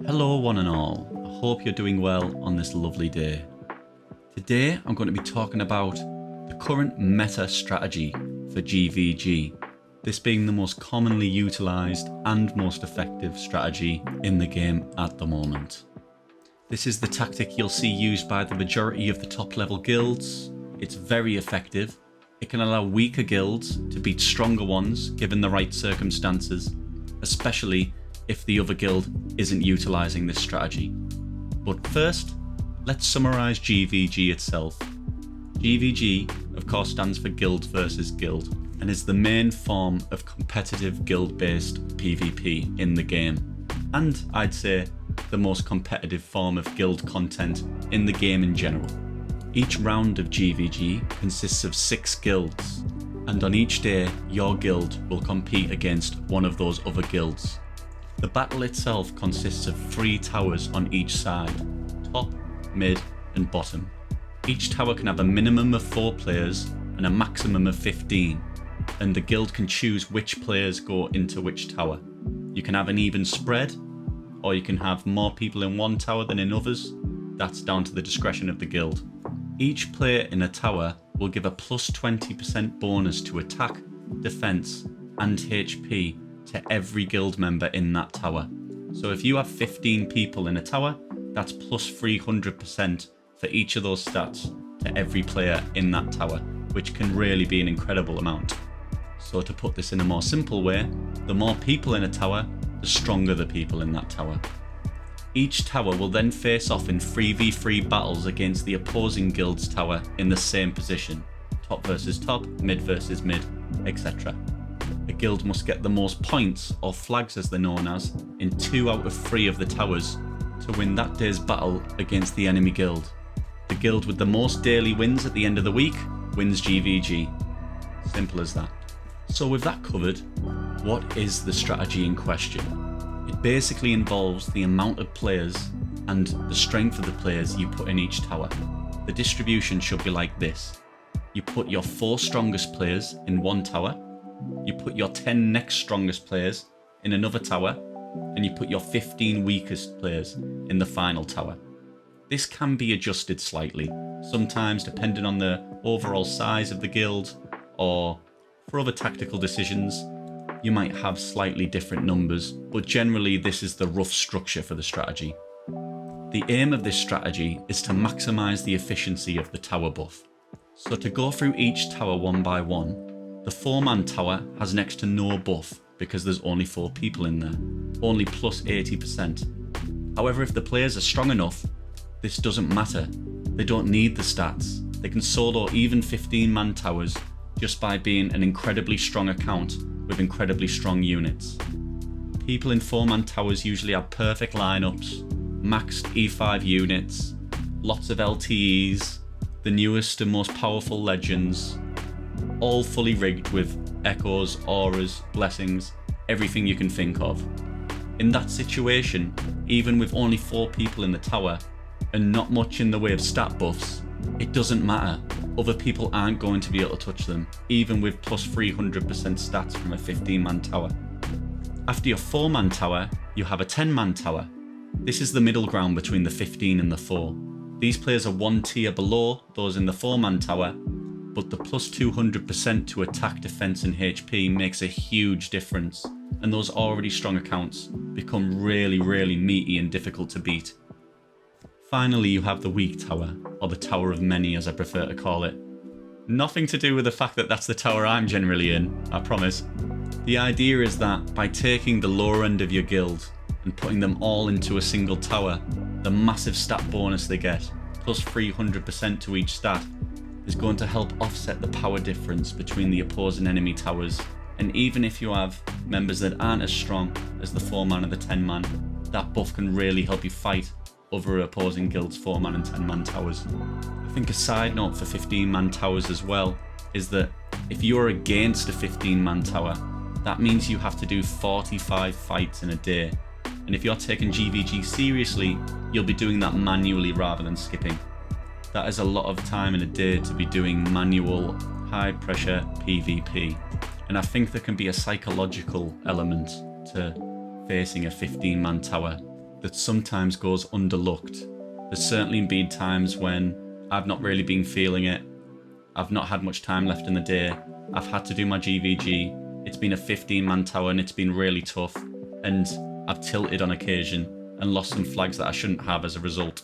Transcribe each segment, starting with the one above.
Hello one and all, I hope you're doing well on this lovely day. Today I'm going to be talking about the current meta strategy for GvG, this being the most commonly utilised and most effective strategy in the game at the moment. This is the tactic you'll see used by the majority of the top level guilds. It's very effective. It can allow weaker guilds to beat stronger ones given the right circumstances, especially if the other guild isn't utilising this strategy. But first, let's summarise GvG itself. GvG, of course, stands for Guild versus Guild, and is the main form of competitive guild-based PvP in the game, and I'd say the most competitive form of guild content in the game in general. Each round of GvG consists of 6 guilds, and on each day your guild will compete against one of those other guilds. The battle itself consists of 3 towers on each side, top, mid and bottom. Each tower can have a minimum of 4 players and a maximum of 15, and the guild can choose which players go into which tower. You can have an even spread, or you can have more people in one tower than in others. That's down to the discretion of the guild. Each player in a tower will give a plus 20% bonus to attack, defense and HP to every guild member in that tower. So if you have 15 people in a tower, that's plus 300% for each of those stats to every player in that tower, which can really be an incredible amount. So to put this in a more simple way, the more people in a tower, the stronger the people in that tower. Each tower will then face off in 3v3 battles against the opposing guild's tower in the same position, top versus top, mid versus mid, etc. A guild must get the most points, or flags as they're known as, in 2 out of 3 of the towers to win that day's battle against the enemy guild. The guild with the most daily wins at the end of the week wins GvG. Simple as that. So with that covered, what is the strategy in question? It basically involves the amount of players and the strength of the players you put in each tower. The distribution should be like this. You put your 4 strongest players in one tower, you put your 10 next strongest players in another tower, and you put your 15 weakest players in the final tower. This can be adjusted slightly, sometimes depending on the overall size of the guild, or for other tactical decisions, you might have slightly different numbers, but generally this is the rough structure for the strategy. The aim of this strategy is to maximise the efficiency of the tower buff. So to go through each tower one by one, the 4-man tower has next to no buff because there's only 4 people in there, only plus 80%. However, if the players are strong enough, this doesn't matter. They don't need the stats. They can solo even 15-man towers just by being an incredibly strong account with incredibly strong units. People in 4-man towers usually have perfect lineups, maxed E5 units, lots of LTEs, the newest and most powerful legends, all fully rigged with echoes, auras, blessings, everything you can think of. In that situation, even with only 4 people in the tower and not much in the way of stat buffs, it doesn't matter. Other people aren't going to be able to touch them, even with plus 300% stats from a 15-man tower. After your 4-man tower, you have a 10-man tower. This is the middle ground between the 15 and the 4. These players are 1 tier below those in the 4-man tower, but the plus 200% to attack, defense and HP makes a huge difference, and those already strong accounts become really meaty and difficult to beat. Finally, you have the weak tower, or the Tower of Many as I prefer to call it. Nothing to do with the fact that that's the tower I'm generally in, I promise. The idea is that by taking the lower end of your guild and putting them all into a single tower, the massive stat bonus they get, plus 300% to each stat, is going to help offset the power difference between the opposing enemy towers. And even if you have members that aren't as strong as the 4-man or the 10-man, that buff can really help you fight other opposing guilds' 4-man and 10-man towers. I think a side note for 15-man towers as well is that if you're against a 15-man tower, that means you have to do 45 fights in a day. And if you're taking GvG seriously, you'll be doing that manually rather than skipping. That is a lot of time in a day to be doing manual, high pressure PvP. And I think there can be a psychological element to facing a 15-man tower that sometimes goes underlooked. There's certainly been times when I've not really been feeling it. I've not had much time left in the day. I've had to do my GvG. It's been a 15-man tower and it's been really tough. And I've tilted on occasion and lost some flags that I shouldn't have as a result.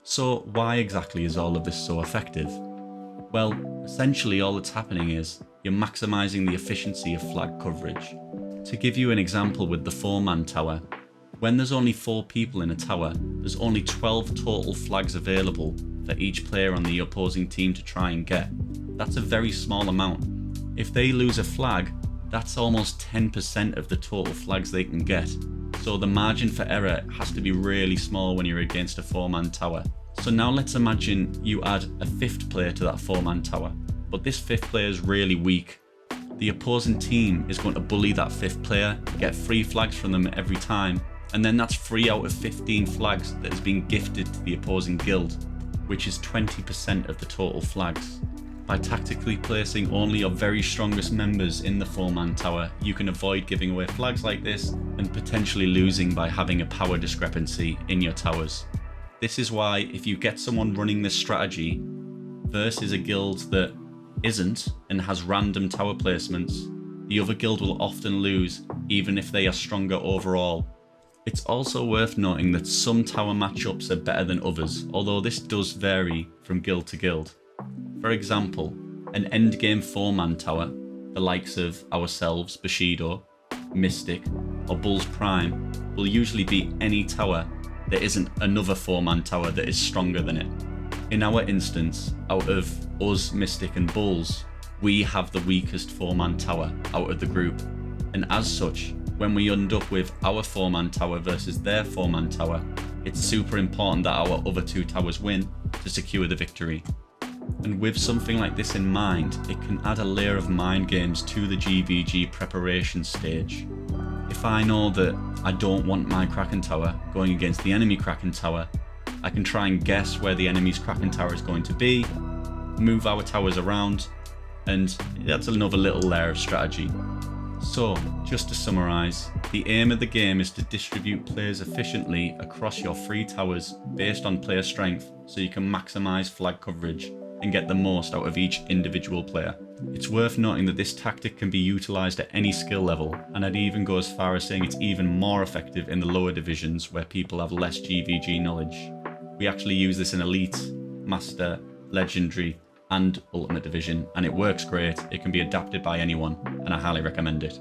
So why exactly is all of this so effective? Well, essentially all that's happening is you're maximising the efficiency of flag coverage. To give you an example with the 4-man tower, when there's only 4 people in a tower, there's only 12 total flags available for each player on the opposing team to try and get. That's a very small amount. If they lose a flag, that's almost 10% of the total flags they can get. So the margin for error has to be really small when you're against a 4-man tower. So now let's imagine you add a 5th player to that 4-man tower, but this 5th player is really weak. The opposing team is going to bully that 5th player, get 3 flags from them every time, and then that's 3 out of 15 flags that has been gifted to the opposing guild, which is 20% of the total flags. By tactically placing only your very strongest members in the 4-man tower, you can avoid giving away flags like this and potentially losing by having a power discrepancy in your towers. This is why if you get someone running this strategy versus a guild that isn't and has random tower placements, the other guild will often lose even if they are stronger overall. It's also worth noting that some tower matchups are better than others, although this does vary from guild to guild. For example, an endgame 4-man tower, the likes of ourselves, Bushido, Mystic, or Bulls Prime, will usually beat any tower that isn't another 4-man tower that is stronger than it. In our instance, out of us, Mystic and Bulls, we have the weakest 4-man tower out of the group, and as such, when we end up with our 4-man tower versus their 4-man tower, it's super important that our other 2 towers win to secure the victory. And with something like this in mind, it can add a layer of mind games to the GvG preparation stage. If I know that I don't want my Kraken tower going against the enemy Kraken tower, I can try and guess where the enemy's Kraken tower is going to be, move our towers around, and that's another little layer of strategy. So, just to summarise, the aim of the game is to distribute players efficiently across your 3 towers based on player strength so you can maximise flag coverage and get the most out of each individual player. It's worth noting that this tactic can be utilised at any skill level, and I'd even go as far as saying it's even more effective in the lower divisions where people have less GvG knowledge. We actually use this in Elite, Master, Legendary and Ultimate Division, and it works great. It can be adapted by anyone, and I highly recommend it.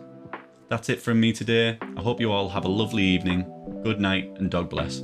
That's it from me today. I hope you all have a lovely evening. Good night and God bless.